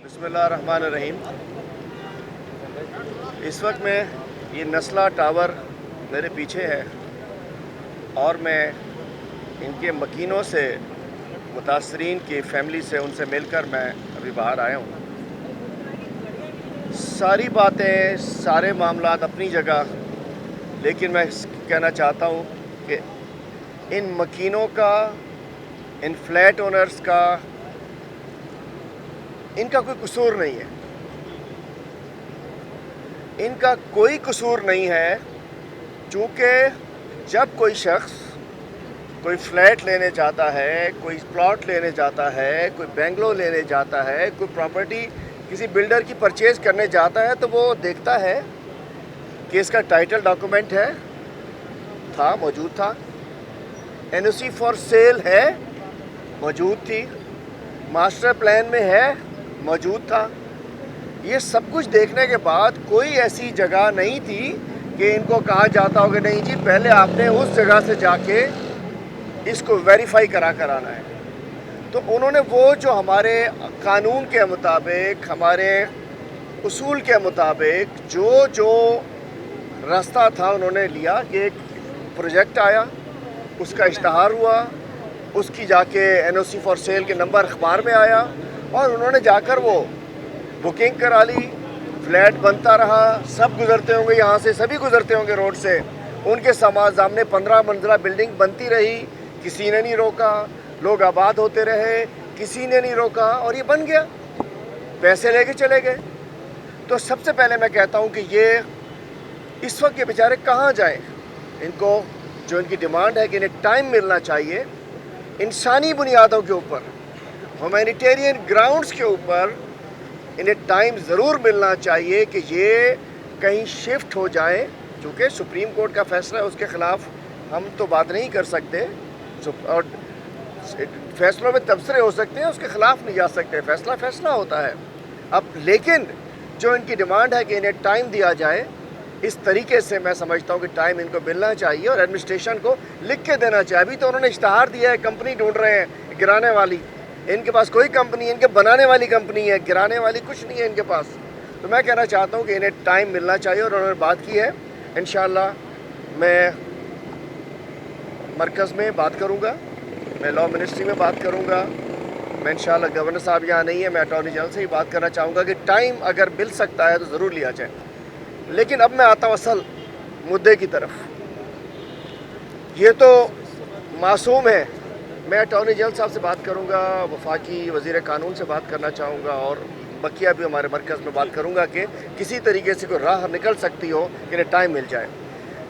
बिस्मिल्लाहिर्रहमानिर्रहीम। इस वक्त मैं ये नस्ला टावर मेरे पीछे है और मैं इनके मकीनों से मुतासरीन की फैमिली से उनसे मिलकर मैं अभी बाहर आया हूँ। सारी बातें सारे मामलात अपनी जगह, लेकिन मैं कहना चाहता हूँ कि इन मकीनों का, इन फ्लैट ओनर्स का, इनका कोई कसूर नहीं है। इनका कोई कसूर नहीं है, चूँकि जब कोई शख्स कोई फ्लैट लेने जाता है, कोई प्लॉट लेने जाता है, कोई बेंगलो लेने जाता है, कोई प्रॉपर्टी किसी बिल्डर की परचेज़ करने जाता है, तो वो देखता है कि इसका टाइटल डॉक्यूमेंट है, मौजूद था, एनओसी फॉर सेल है, मौजूद थी, मास्टर प्लान में है, मौजूद था। ये सब कुछ देखने के बाद कोई ऐसी जगह नहीं थी कि इनको कहा जाता होगा नहीं जी पहले आपने उस जगह से जाके इसको वेरीफाई करा कर आना है। तो उन्होंने वो जो हमारे कानून के मुताबिक, हमारे उसूल के मुताबिक जो रास्ता था उन्होंने लिया कि एक प्रोजेक्ट आया, उसका इश्तहार हुआ, उसकी जाके एनओसी फॉर सेल के नंबर अखबार में आया और उन्होंने जाकर वो बुकिंग करा ली। फ्लैट बनता रहा, सब गुजरते होंगे यहाँ से, सभी गुजरते होंगे रोड से, उनके सामने 15 मंजिला बिल्डिंग बनती रही, किसी ने नहीं रोका, लोग आबाद होते रहे, किसी ने नहीं रोका और ये बन गया, पैसे लेके चले गए। तो सबसे पहले मैं कहता हूँ कि ये इस वक्त ये बेचारे कहाँ जाएं? इनको जो इनकी डिमांड है कि इन्हें टाइम मिलना चाहिए, इंसानी बुनियादों के ऊपर, ह्यूमैनिटेरियन ग्राउंड्स के ऊपर इन्हें टाइम ज़रूर मिलना चाहिए कि ये कहीं शिफ्ट हो जाएं। चूँकि सुप्रीम कोर्ट का फैसला है, उसके ख़िलाफ़ हम तो बात नहीं कर सकते और फैसलों में तबसरे हो सकते हैं, उसके ख़िलाफ़ नहीं जा सकते, फैसला होता है। अब लेकिन जो इनकी डिमांड है कि इन्हें टाइम दिया जाए, इस तरीके से मैं समझता हूँ कि टाइम इनको मिलना चाहिए और एडमिनिस्ट्रेशन को लिख के देना चाहिए। अभी तो उन्होंने इश्तहार दिया है, कंपनी ढूंढ रहे हैं गिराने वाली, इनके पास कोई कंपनी, इनके बनाने वाली कंपनी है, गिराने वाली कुछ नहीं है इनके पास। तो मैं कहना चाहता हूँ कि इन्हें टाइम मिलना चाहिए और उन्होंने बात की है। इंशाअल्लाह मैं मरकज़ में बात करूँगा, मैं लॉ मिनिस्ट्री में बात करूँगा, मैं इंशाअल्लाह गवर्नर साहब यहाँ नहीं है, मैं अटॉर्नी जनरल से ही बात करना चाहूँगा कि टाइम अगर मिल सकता है तो ज़रूर लिया जाए। लेकिन अब मैं आता हूँ असल मुद्दे की तरफ। ये तो मासूम है, मैं अटॉर्नी जनरल साहब से बात करूंगा, वफाकी वज़ीर कानून से बात करना चाहूँगा और बकिया भी हमारे मरकज़ में बात करूंगा कि किसी तरीके से कोई राह निकल सकती हो कि इन्हें टाइम मिल जाए।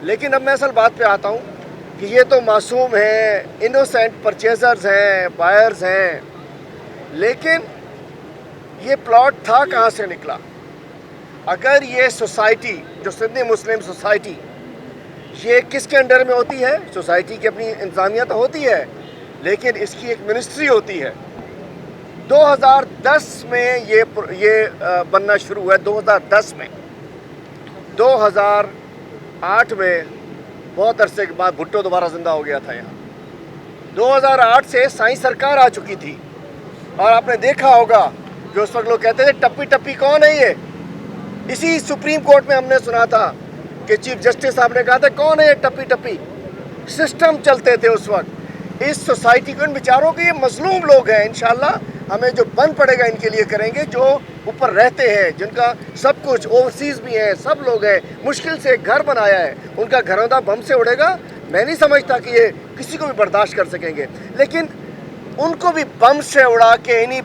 लेकिन अब मैं असल बात पे आता हूँ कि ये तो मासूम हैं, इनोसेंट परचेज़र्स हैं, बायर्स हैं, लेकिन ये प्लॉट था कहाँ से निकला? अगर ये सोसाइटी जो सिंधी मुस्लिम सोसाइटी, ये किसके अंडर में होती है? सोसाइटी की अपनी इंतज़ामिया तो होती है, लेकिन इसकी एक मिनिस्ट्री होती है। 2010 में ये बनना शुरू हुआ है, 2010 में। 2008 में बहुत अरसे के बाद भुट्टो दोबारा ज़िंदा हो गया था यहाँ। 2008 से साईं सरकार आ चुकी थी और आपने देखा होगा कि उस वक्त लोग कहते थे टप्पी टप्पी कौन है ये? इसी सुप्रीम कोर्ट में हमने सुना था कि चीफ जस्टिस साहब ने कहा था कौन है ये टप्पी टप्पी? सिस्टम चलते थे उस वक्त। इस सोसाइटी को, इन बेचारों के, ये मजलूम लोग हैं। इंशाल्लाह हमें जो बन पड़ेगा इनके लिए करेंगे, जो ऊपर रहते हैं, जिनका सब कुछ ओवरसीज़ भी है, सब लोग हैं, मुश्किल से घर बनाया है, उनका घरौंदा बम से उड़ेगा। मैं नहीं समझता कि ये किसी को भी बर्दाश्त कर सकेंगे, लेकिन उनको भी बम से उड़ा के इन्हीं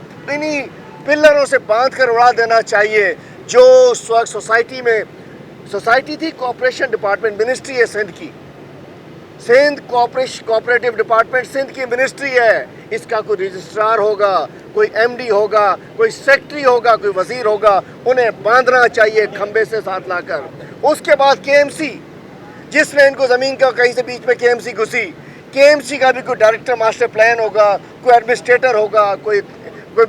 पिलरों से बांध कर उड़ा देना चाहिए। जो उस वक्त सोसाइटी थी, कोऑपरेशन डिपार्टमेंट मिनिस्ट्री है सिंध की, सिंध कोऑपरेटिव डिपार्टमेंट सिंध की मिनिस्ट्री है। इसका कोई रजिस्ट्रार होगा, कोई एमडी होगा, कोई सेक्रेटरी होगा, कोई वजीर होगा, उन्हें बांधना चाहिए खंबे से साथ लाकर। उसके बाद केएमसी, जिसने इनको ज़मीन का कहीं से बीच में केएमसी घुसी, केएमसी का भी कोई डायरेक्टर मास्टर प्लान होगा, कोई एडमिनिस्ट्रेटर होगा, कोई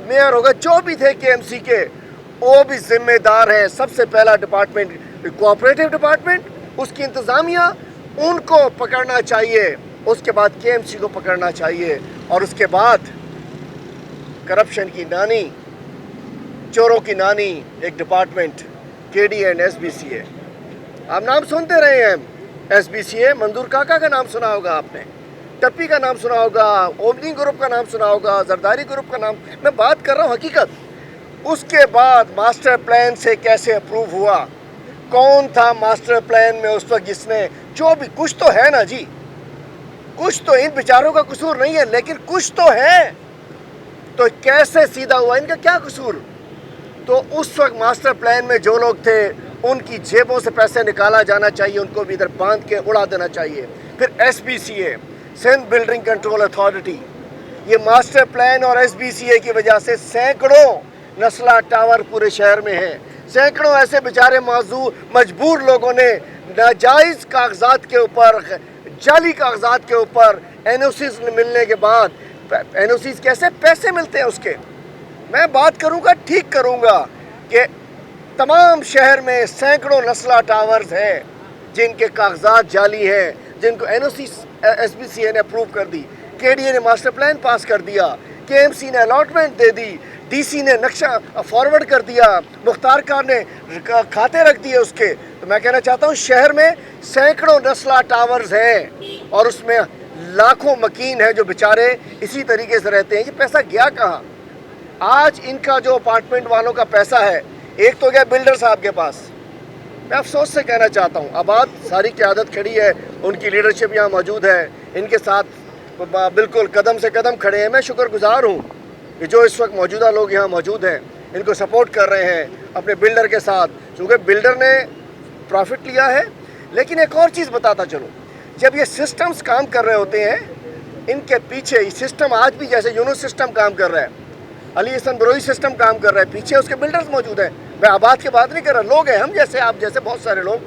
मेयर होगा, जो भी थे केएमसी के, वो भी जिम्मेदार है। सबसे पहला डिपार्टमेंट कोऑपरेटिव डिपार्टमेंट, उसकी इंतज़ामिया, उनको पकड़ना चाहिए, उसके बाद केएमसी को पकड़ना चाहिए और उसके बाद करप्शन की नानी चोरों की नानी एक डिपार्टमेंट KD&SBCA। आप नाम सुनते रहे हैं, SBCA, मंजूर काका का नाम सुना होगा आपने, टप्पी का नाम सुना होगा, ओमनी ग्रुप का नाम सुना होगा, जरदारी ग्रुप का नाम। मैं बात कर रहा हूँ हकीकत। उसके बाद मास्टर प्लान से कैसे अप्रूव हुआ, कौन था मास्टर प्लान में उस वक्त जिसने, जो भी कुछ तो है ना जी, कुछ तो, इन बेचारों का कसूर नहीं है लेकिन कुछ तो है, तो कैसे सीधा हुआ, इनका क्या कसूर। तो उस वक्त मास्टर प्लान में जो लोग थे उनकी जेबों से पैसे निकाला जाना चाहिए, उनको भी इधर बांध के उड़ा देना चाहिए। फिर SBCA, Sindh building control authority, ये मास्टर प्लान और SBCA की वजह से सैकड़ों नस्ला टावर पूरे शहर में हैं। सैकड़ों ऐसे बेचारे मजबूर लोगों ने नाजायज़ कागजात के ऊपर, जाली कागजात के ऊपर NOCs मिलने के बाद, NOCs कैसे पैसे मिलते हैं उसके, मैं बात करूंगा, ठीक करूंगा कि तमाम शहर में सैकड़ों नस्ला टावर्स हैं जिनके कागजात जाली हैं, जिनको SBCA ने अप्रूव कर दी, KDA ने मास्टर प्लान पास कर दिया, KMC ने अलॉटमेंट दे दी, DC ने नक्शा फॉरवर्ड कर दिया, मुख्तार खान ने खाते रख दिए उसके। तो मैं कहना चाहता हूँ शहर में सैकड़ों नस्ला टावर्स हैं और उसमें लाखों मकीन हैं जो बेचारे इसी तरीके से रहते हैं। ये पैसा गया कहाँ? आज इनका जो अपार्टमेंट वालों का पैसा है, एक तो गया बिल्डर साहब के पास। मैं अफसोस से कहना चाहता हूँ, आबाद सारी क़यादत खड़ी है, उनकी लीडरशिप यहाँ मौजूद है, इनके साथ बिल्कुल कदम से कदम खड़े हैं। मैं शुक्रगुजार हूँ कि जो इस वक्त मौजूदा लोग यहाँ मौजूद हैं, इनको सपोर्ट कर रहे हैं अपने बिल्डर के साथ, क्योंकि बिल्डर ने प्रॉफिट लिया है। लेकिन एक और चीज़ बताता चलो, जब ये सिस्टम्स काम कर रहे होते हैं, इनके पीछे सिस्टम आज भी जैसे यूनुस सिस्टम काम कर रहा है, अली हसन बरोई सिस्टम काम कर रहा है, पीछे उसके बिल्डर्स मौजूद हैं। मैं आबाद की बात नहीं कर रहा, लोग हैं हम जैसे, आप जैसे बहुत सारे लोग,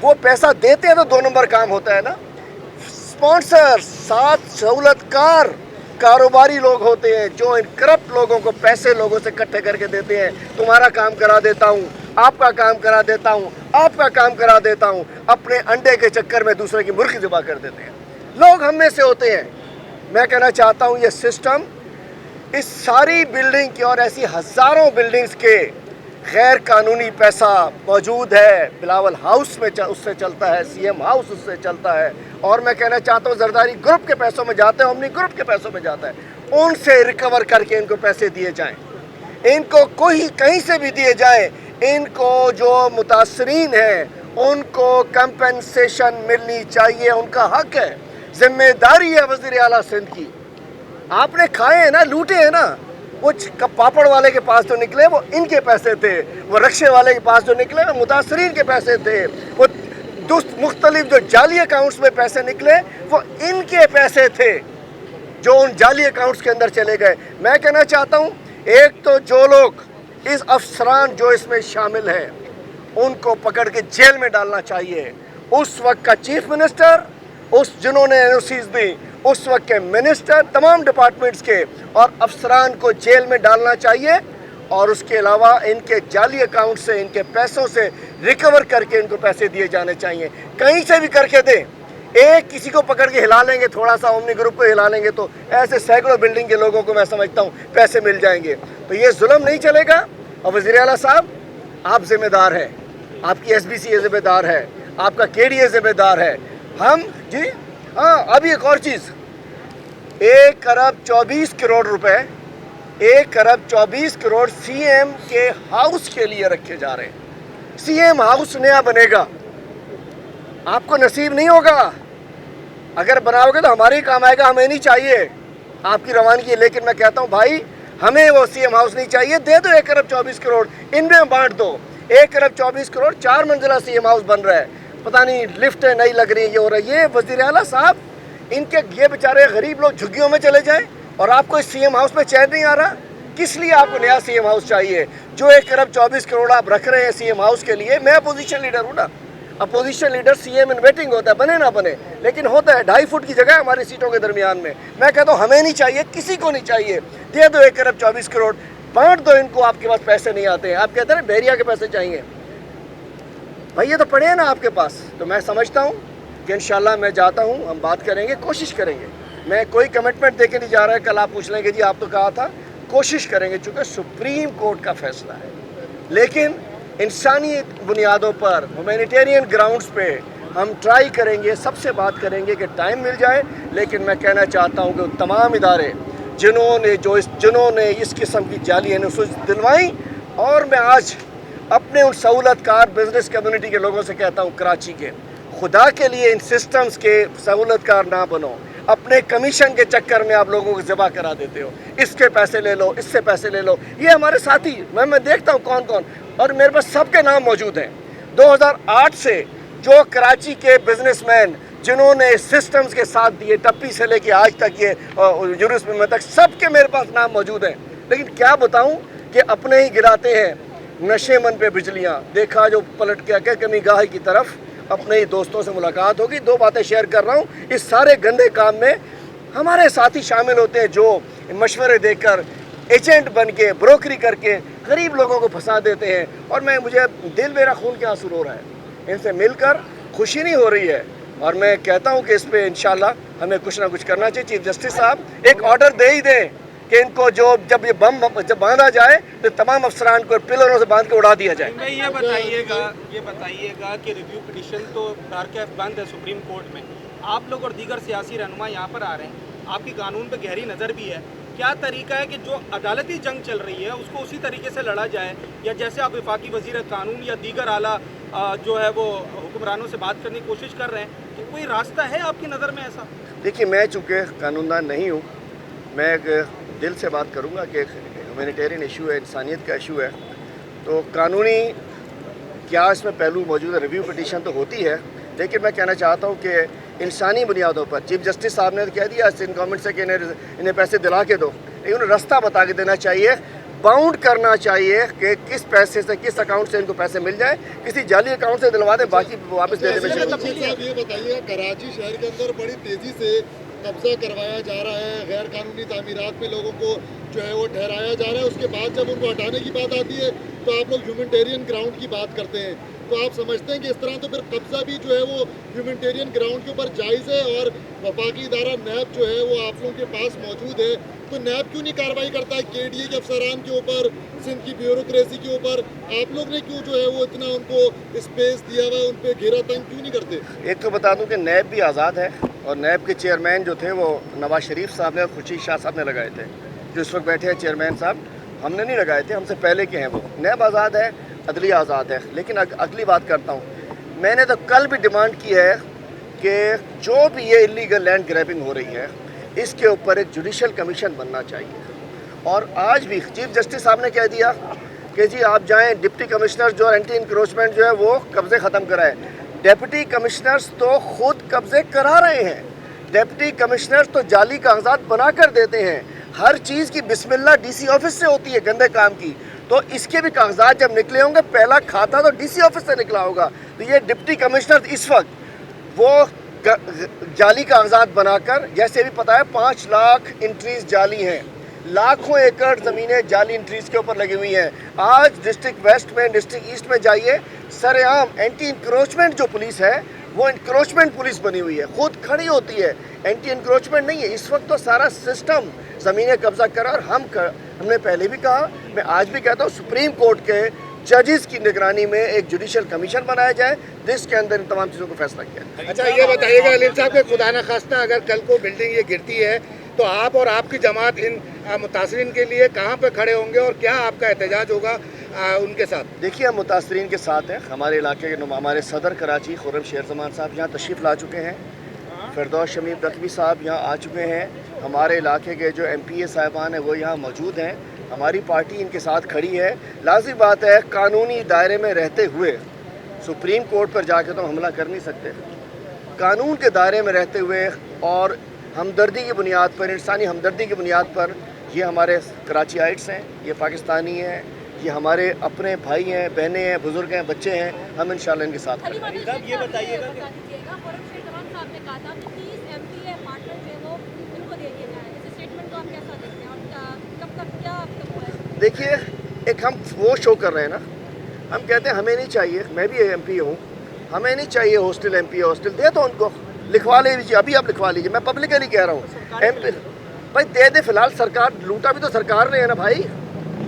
वो पैसा देते हैं तो 2 नंबर काम होता है ना। स्पॉन्सर, साथ सहूलतकार कारोबारी लोग होते हैं जो इन करप्ट लोगों को पैसे लोगों से इकट्ठे करके देते हैं। तुम्हारा काम करा देता हूँ, आपका काम करा देता हूँ, आपका काम करा देता हूँ, अपने अंडे के चक्कर में दूसरे की मुर्गी ज़िबा कर देते हैं। लोग हम में से होते हैं। मैं कहना चाहता हूँ ये सिस्टम इस सारी बिल्डिंग की और ऐसी हज़ारों बिल्डिंग्स के गैर कानूनी पैसा मौजूद है। बिलावल हाउस में उससे चलता है, CM हाउस उससे चलता है, और मैं कहना चाहता हूँ जरदारी ग्रुप के पैसों में जाता है, ओमनी ग्रुप के पैसों में जाता है। उनसे रिकवर करके इनको पैसे दिए जाएं, इनको कोई कहीं से भी दिए जाएं। इनको जो मुतासरीन हैं उनको कंपनसेशन मिलनी चाहिए, उनका हक है, जिम्मेदारी है वज़ीर आला सिंध की। आपने खाए हैं ना, लूटे हैं ना। वो पापड़ वाले के पास जो निकले वो इनके पैसे थे, वो रक्शे वाले के पास जो निकले वो मुतासरीन के पैसे थे, वो मुख्तलिफ जो जाली अकाउंट्स में पैसे निकले वो इनके पैसे थे जो उन जाली अकाउंट्स के अंदर चले गए। मैं कहना चाहता हूँ, एक तो जो लोग इस अफसरान जो इसमें शामिल हैं उनको पकड़ के जेल में डालना चाहिए। उस वक्त का चीफ मिनिस्टर, उस जिन्होंने NOCs दी, उस वक्त के मिनिस्टर, तमाम डिपार्टमेंट्स के और अफसरान को जेल में डालना चाहिए। और उसके अलावा इनके जाली अकाउंट से, इनके पैसों से रिकवर करके इनको पैसे दिए जाने चाहिए, कहीं से भी करके दें। एक किसी को पकड़ के हिला लेंगे, थोड़ा सा ओमनी ग्रुप को हिला लेंगे, तो ऐसे सैकड़ों बिल्डिंग के लोगों को मैं समझता हूँ पैसे मिल जाएंगे। तो ये जुल्म नहीं चलेगा। और वज़ीर आला साहब, आप जिम्मेदार हैं, आपकी SBCA जिम्मेदार है, आपका KDA जिम्मेदार है। हम जी हाँ, अभी एक और चीज़, 1 अरब 24 करोड़ रुपए, 1 अरब 24 करोड़ CM के हाउस के लिए रखे जा रहे हैं। CM हाउस नया बनेगा, आपको नसीब नहीं होगा। अगर बनाओगे तो हमारे ही काम आएगा, हमें नहीं चाहिए आपकी रवानगी। लेकिन मैं कहता हूँ भाई, हमें वो CM हाउस नहीं चाहिए, दे दो 1 अरब 24 करोड़, इनमें बांट दो। 1 अरब 24 करोड़ 4 मंजिला CM हाउस बन रहा है, पता नहीं लिफ्ट नहीं लग रही, ये हो रहा है। ये वज़ीर आला साहब, इनके ये बेचारे गरीब लोग झुग्गियों में चले जाएं और आपको इस CM हाउस में चैन नहीं आ रहा। किस लिए आपको नया CM हाउस चाहिए? जो 1 अरब 24 करोड़ आप रख रहे हैं CM हाउस के लिए, मैं अपोजिशन लीडर हूँ ना, opposition leader CM in waiting होता है, बने ना बने, लेकिन होता है। 2.5 फुट की जगह है हमारी सीटों के दरमियान में। मैं कहता हूँ हमें नहीं चाहिए, किसी को नहीं चाहिए, दे दो 1 अरब 24 करोड़, बांट दो इनको। आपके पास पैसे नहीं आते हैं, आप कहते हैं ना बहरिया के पैसे चाहिए, भाई ये तो पड़े हैं ना आपके पास। तो मैं समझता हूँ कि इंशाल्लाह मैं जाता हूँ, हम बात करेंगे, कोशिश करेंगे। मैं कोई कमिटमेंट दे के नहीं जा रहा है, कल आप पूछ लेंगे जी आप तो कहा था, कोशिश करेंगे, चूँकि सुप्रीम कोर्ट का फैसला है। لیکن انسانی بنیادوں پر ہیومینیٹیرین گراؤنڈز پہ ہم ٹرائی کریں گے، سب سے بات کریں گے کہ ٹائم مل جائے. لیکن میں کہنا چاہتا ہوں کہ تمام ادارے جنہوں نے اس قسم کی جعلی انفوس دلوائیں، اور میں آج اپنے ان سہولت کار بزنس کمیونٹی کے لوگوں سے کہتا ہوں کراچی کے، خدا کے لیے ان سسٹمز کے سہولت کار نہ بنو. اپنے کمیشن کے چکر میں آپ لوگوں کو ذبح کرا دیتے ہو، اس کے پیسے لے لو، اس سے پیسے لے لو. یہ ہمارے ساتھی میں دیکھتا ہوں کون کون، اور میرے پاس سب کے نام موجود ہیں. 2008 سے جو کراچی کے بزنس مین جنہوں نے سسٹمز کے ساتھ دیے، ٹپی سے لے کے آج تک یہ یونس میں تک، سب کے میرے پاس نام موجود ہیں. لیکن کیا بتاؤں کہ اپنے ہی گراتے ہیں نشے من پہ بجلیاں. دیکھا جو پلٹ کے کہ کمی گاہی کی طرف، اپنے ہی دوستوں سے ملاقات ہوگی. 2 باتیں شیئر کر رہا ہوں. اس سارے گندے کام میں ہمارے ساتھی شامل ہوتے ہیں جو مشورے دے کر، ایجنٹ بن کے، بروکری کر کے غریب لوگوں کو پھنسا دیتے ہیں. اور مجھے دل میرا خون کے آنسو رو رہا ہے. ان سے مل کر خوشی نہیں ہو رہی ہے، اور میں کہتا ہوں کہ اس پہ انشاءاللہ ہمیں کچھ نہ کچھ کرنا چاہیے. چیف جسٹس صاحب ایک آرڈر دے ہی دیں کہ ان کو جب یہ بم جب باندھا جائے تو تمام افسران کو پلروں سے باندھ کے اڑا دیا جائے. یہ بتائیے گا کہ ریویو پٹیشن تو بارکیف بند ہے سپریم کورٹ میں، آپ لوگ اور دیگر سیاسی رہنما یہاں پر آ رہے ہیں، آپ کی قانون پہ گہری نظر بھی ہے. کیا طریقہ ہے کہ جو عدالتی جنگ چل رہی ہے اس کو اسی طریقے سے لڑا جائے، یا جیسے آپ وفاقی وزیر قانون یا دیگر اعلیٰ جو ہے وہ حکمرانوں سے بات کرنے کی کوشش کر رہے ہیں، کہ کوئی راستہ ہے آپ کی نظر میں ایسا؟ دیکھیے، میں چونکہ قانون دان نہیں ہوں، میں ایک دل سے بات کروں گا کہ ہیومینیٹیرین ایشو ہے، انسانیت کا ایشو ہے. تو قانونی کیا اس میں پہلو موجود ہے؟ ریویو پٹیشن تو ہوتی ہے، لیکن میں کہنا چاہتا ہوں کہ انسانی بنیادوں پر چیف جسٹس صاحب نے کہہ دیا ان گورنمنٹ سے کہ انہیں پیسے دلا کے دو، لیکن انہیں راستہ بتا کے دینا چاہیے، باؤنڈ کرنا چاہیے کہ کس پیسے سے، کس اکاؤنٹ سے ان کو پیسے مل جائیں. کسی جعلی اکاؤنٹ سے دلوا دیں، باقی واپس دے دیں. صاحب یہ بتائیے، کراچی شہر کے اندر بڑی تیزی سے قبضہ کروایا جا رہا ہے، غیر قانونی تعمیرات میں لوگوں کو جو ہے وہ ٹھہرایا جا رہا ہے، اس کے بعد جب ان کو ہٹانے کی بات آتی ہے تو آپ لوگ ہیومنٹیرین گراؤنڈ کی بات کرتے ہیں. تو آپ سمجھتے ہیں کہ اس طرح تو پھر قبضہ بھی جو ہے وہ ہیومنٹیرین گراؤنڈ کے اوپر جائز ہے، اور وفاقی ادارہ نیب جو ہے وہ آپ لوگوں کے پاس موجود ہے، تو نیب کیوں نہیں کارروائی کرتا ہے کے ڈی اے کے افسران کے اوپر، سندھ کی بیوروکریسی کے اوپر؟ آپ لوگ نے کیوں جو ہے وہ اتنا ان کو اسپیس دیا ہوا ہے، ان پہ گھیرا تنگ کیوں نہیں کرتے؟ ایک تو بتا دوں کہ نیب بھی آزاد ہے، اور نیب کے چیئرمین جو تھے وہ نواز شریف صاحب نے اور خورشید شاہ صاحب نے لگائے تھے. جو اس وقت بیٹھے ہیں چیئرمین صاحب، ہم نے نہیں لگائے تھے، ہم سے پہلے کے ہیں وہ. نیب آزاد ہے، عدلیہ آزاد ہے. لیکن اگلی بات کرتا ہوں، میں نے تو کل بھی ڈیمانڈ کی ہے کہ جو بھی یہ انلیگل لینڈ گریبنگ ہو رہی ہے اس کے اوپر ایک جوڈیشل کمیشن بننا چاہیے. اور آج بھی چیف جسٹس صاحب نے کہہ دیا کہ جی آپ جائیں، ڈپٹی کمشنر جو اینٹی انکروچمنٹ جو ہے وہ قبضے ختم کرائے. ڈیپٹی کمشنرز تو خود قبضے کرا رہے ہیں. ڈیپٹی کمشنرز تو جعلی کاغذات بنا کر دیتے ہیں. ہر چیز کی بسم اللہ ڈی سی آفس سے ہوتی ہے گندے کام کی. تو اس کے بھی کاغذات جب نکلے ہوں گے، پہلا کھاتا تو ڈی سی آفس سے نکلا ہوگا. تو یہ ڈپٹی کمشنر اس وقت وہ جعلی کاغذات بنا کر، جیسے بھی پتہ ہے 5 لاکھ انٹریز جعلی ہیں، لاکھوں ایکڑ زمینیں جعلی انٹریز کے اوپر لگی ہوئی ہیں. آج ڈسٹرکٹ ویسٹ میں، ڈسٹرکٹ ایسٹ میں جائیے، سر عام اینٹی انکروچمنٹ جو پولیس ہے وہ انکروچمنٹ پولیس بنی ہوئی ہے، خود کھڑی ہوتی ہے، اینٹی انکروچمنٹ نہیں ہے. اس وقت تو سارا سسٹم زمینیں قبضہ کرا. اور ہم نے پہلے بھی کہا، میں آج بھی کہتا ہوں، سپریم کورٹ کے ججز کی نگرانی میں ایک جوڈیشل کمیشن بنایا جائے جس کے اندر ان تمام چیزوں کو فیصلہ کیا جائے. اچھا یہ بتائیے گا علیم صاحب کہ خدا نخواستہ اگر کل کو بلڈنگ یہ گرتی ہے تو آپ اور آپ کی جماعت ان متاثرین کے لیے کہاں پہ کھڑے ہوں گے، اور کیا آپ کا احتجاج ہوگا ان کے ساتھ؟ دیکھیے، ہم متاثرین کے ساتھ ہیں. ہمارے علاقے کے ہمارے صدر کراچی خرم شیر زمان صاحب یہاں تشریف لا چکے ہیں. فردوس شمیم رقوی صاحب یہاں آ چکے ہیں. ہمارے علاقے کے جو ایم پی اے صاحبان ہیں وہ یہاں موجود ہیں. ہماری پارٹی ان کے ساتھ کھڑی ہے. لازمی بات ہے، قانونی دائرے میں رہتے ہوئے سپریم کورٹ پر جا کے تو حملہ کر نہیں سکتے. قانون کے دائرے میں رہتے ہوئے اور ہمدردی کی بنیاد پر، انسانی ہمدردی کی بنیاد پر، یہ ہمارے کراچی آئٹس ہیں، یہ پاکستانی ہیں، یہ ہمارے اپنے بھائی ہیں، بہنیں ہیں، بزرگ ہیں، بچے ہیں. ہم انشاءاللہ ان کے ساتھ کھڑے ہیں. یہ بتائیے گا دیکھیے، ایک ہم وہ شو کر رہے ہیں نا، ہم کہتے ہیں ہمیں نہیں چاہیے، میں بھی ایم پی ہوں، ہمیں نہیں چاہیے ہاسٹل. ایم پی ہاسٹل دے تو ان کو لکھوا لیجیے، ابھی آپ لکھوا لیجیے. میں پبلکلی کہہ رہا ہوں، ایم پی بھائی دے دے. فی الحال سرکار لوٹا بھی تو سرکار نے ہے نا بھائی.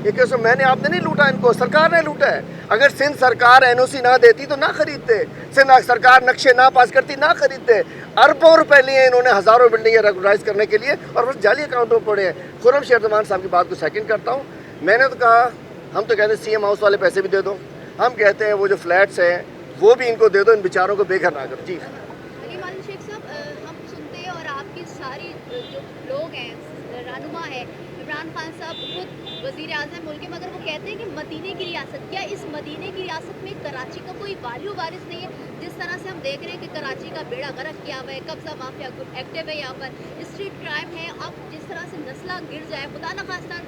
ये कैसे मैंने आपने नहीं लूटा इनको, सरकार ने लूटा है। अगर सिंध सरकार एनओसी ना देती तो ना खरीदते, सिंध सरकार नक्शे ना पास करती ना खरीदते। अरबों रुपए लिए इन्होंने, हज़ारों बिल्डिंगें रेगुलराइज करने के लिए, और बस जाली अकाउंटों में पड़े हैं। खुर्रम शेरजमान साहब की बात को सेकंड करता हूँ। मैंने तो कहा, हम तो कहते हैं सीएम हाउस वाले पैसे भी दे दो, हम कहते हैं वो जो फ्लैट्स हैं वो भी इनको दे दो, इन बेचारों को बेघर ना करो। जी अली मालिक शेख साहब, हम सुनते हैं और आपकी सारी जो लोग हैं, रहनुमा है इमरान खान साहब खुद वज़ीर आज़म मुल्क के, मगर वो कहते हैं कि मदीने की रियासत, क्या इस मदीने की रियासत में कराची का कोई वाली वारिस नहीं है? जिस तरह से हम देख रहे हैं कि कराची का बेड़ा गर्क किया हुआ है, कब्जा माफिया एक्टिव है, यहाँ पर स्ट्रीट क्राइम है। अब जिस तरह से नस्ला गिर जाए, खुदा न खास्ता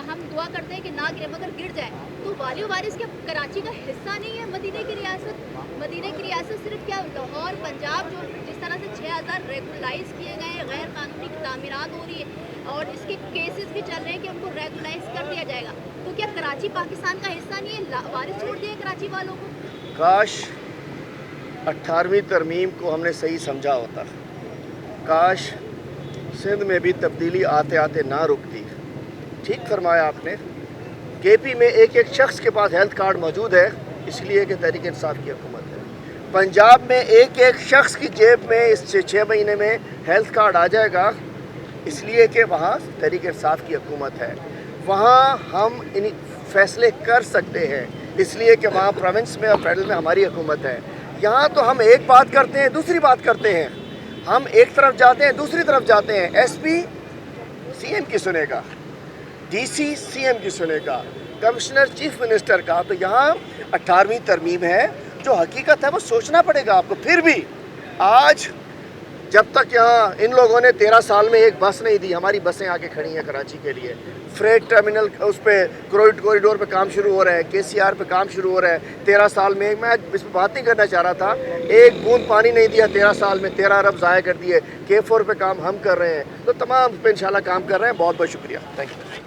हम दुआ करते हैं कि ना गिरे, मगर गिर जाए, तो वाली वारिस क्या कराची का हिस्सा नहीं है मदीने की रियासत? मदीने की रियासत सिर्फ क्या लाहौर, पंजाब, जो जिस तरह से 6000 रेगुलाइज किए गए हैं, गैर कानूनी तामीरात हो रही है और इसके केसेस भी चल रहे हैं कि उनको रेगुलाइज कर दिया जाएगा, तो क्या कराची पाकिस्तान का हिस्सा नहीं है? वारिस छोड़ दिए कराची वालों को? काश 18वीं तरमीम को हमने सही समझा होता, काश सिंध में भी तब्दीली आते आते ना रुकती। ठीक फरमाया आपने, केपी में एक एक शख्स के पास हेल्थ कार्ड मौजूद है, इसलिए कि तहरीक इंसाफ की हुकूमत है। पंजाब में एक एक शख्स की जेब में इस 6 महीने में हेल्थ कार्ड आ जाएगा, इसलिए कि वहाँ तहरीक इंसाफ की हुकूमत है। वहाँ हम इन फैसले कर सकते हैं, इसलिए कि वहाँ प्रोविंस में और फेडरल में हमारी हुकूमत है। यहाँ तो हम एक बात करते हैं, दूसरी बात करते हैं, हम एक तरफ जाते हैं, दूसरी तरफ जाते हैं। एसपी सीएम की सुनेगा, डीसी सीएम की सुनेगा, कमिश्नर चीफ मिनिस्टर का। तो यहाँ 18वीं तरमीम है, जो हकीकत है वो सोचना पड़ेगा आपको। फिर भी आज जब तक यहाँ इन लोगों ने 13 साल में एक बस नहीं दी, हमारी बसें आके खड़ी हैं कराची के लिए, फ्रेट टर्मिनल उस पर कॉरिडोर पे काम शुरू हो रहा है, केसीआर पे काम शुरू हो रहा है 13 साल में। मैं इस पर बात नहीं करना चाह रहा था, एक बूंद पानी नहीं दिया 13 साल में, 13 अरब ज़ाया कर दिए। K4 पे काम हम कर रहे हैं, तो तमाम पे इंशाल्लाह काम कर रहे हैं। बहुत बहुत शुक्रिया, थैंक यू।